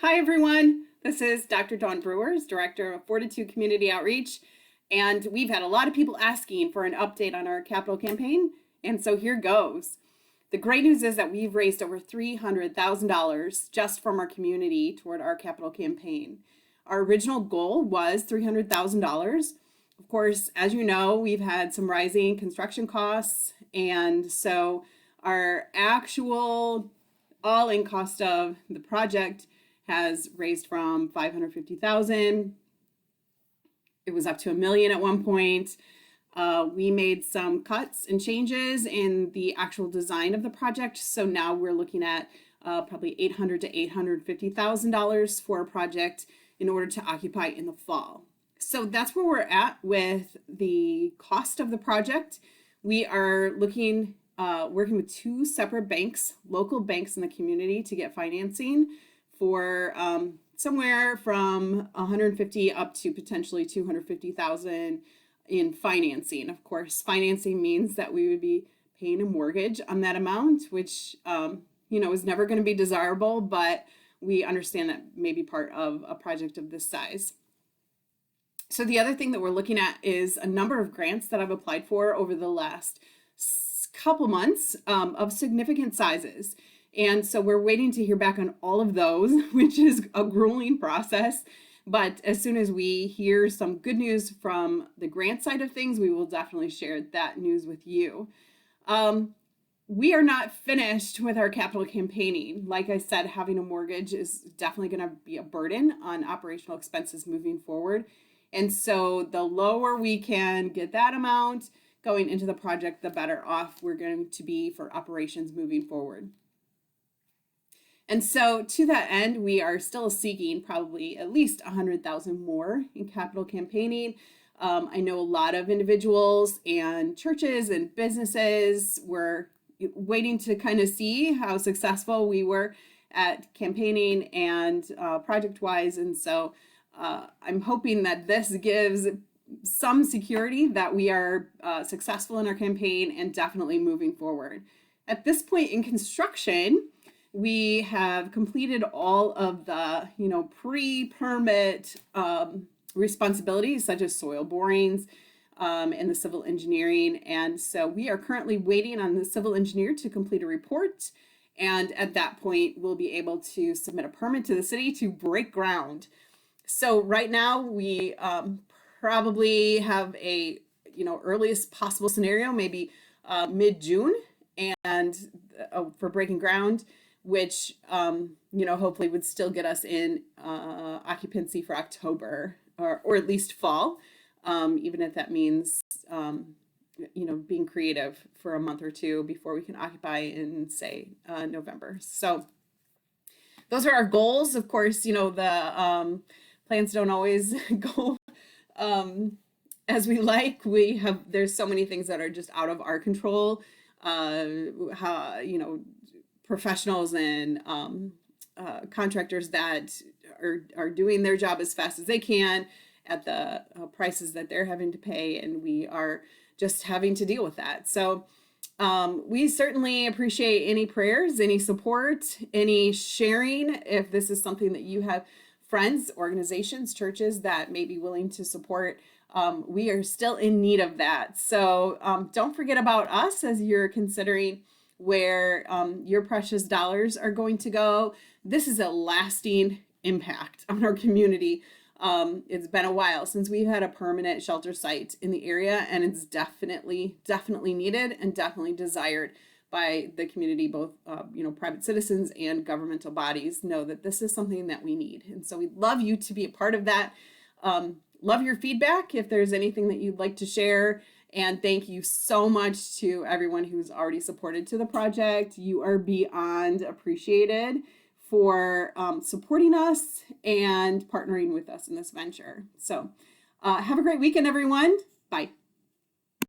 Hi, everyone. This is Dr. Dawn Brewers, Director of Fortitude Community Outreach, and we've had a lot of people asking for an update on our capital campaign, and so here goes. The great news is that we've raised over $300,000 just from our community toward our capital campaign. Our original goal was $300,000. Of course, as you know, we've had some rising construction costs, and so our actual all-in cost of the project has raised from $550,000. It was up to $1 million at one point. We made some cuts and changes in the actual design of the project, so now we're looking at probably $800,000 to $850,000 for a project in order to occupy in the fall. So that's where we're at with the cost of the project. We are working with two separate banks, local banks in the community, to get financing for somewhere from $150,000 up to potentially $250,000 in financing. Of course, financing means that we would be paying a mortgage on that amount, which is never going to be desirable, but we understand that may be part of a project of this size. So the other thing that we're looking at is a number of grants that I've applied for over the last couple months of significant sizes. And so we're waiting to hear back on all of those, which is a grueling process. But as soon as we hear some good news from the grant side of things, we will definitely share that news with you. We are not finished with our capital campaigning. Like I said, having a mortgage is definitely going to be a burden on operational expenses moving forward. And so the lower we can get that amount going into the project, the better off we're going to be for operations moving forward. And so to that end, we are still seeking probably at least $100,000 more in capital campaigning. I know a lot of individuals and churches and businesses were waiting to kind of see how successful we were at campaigning and project-wise. And so I'm hoping that this gives some security that we are successful in our campaign and definitely moving forward. At this point in construction, we have completed all of the, pre-permit responsibilities such as soil borings and the civil engineering. And so we are currently waiting on the civil engineer to complete a report. And at that point, we'll be able to submit a permit to the city to break ground. So right now we probably have a, earliest possible scenario, maybe mid-June, and for breaking ground, which, hopefully would still get us in occupancy for October or at least fall, even if that means, being creative for a month or two before we can occupy in, say, November. So those are our goals. Of course, the plans don't always go as we like. There's so many things that are just out of our control. Professionals and contractors that are doing their job as fast as they can at the prices that they're having to pay, and we are just having to deal with that. So we certainly appreciate any prayers, any support, any sharing. If this is something that you have friends, organizations, churches that may be willing to support, we are still in need of that. So don't forget about us as you're considering where your precious dollars are going to go. This is a lasting impact on our community. It's been a while since we've had a permanent shelter site in the area, and it's definitely needed and definitely desired by the community. Both private citizens and governmental bodies know that this is something that we need. And so we'd love you to be a part of that. Love your feedback if there's anything that you'd like to share. And thank you so much to everyone who's already supported to the project. You are beyond appreciated for supporting us and partnering with us in this venture. So have a great weekend, everyone. Bye.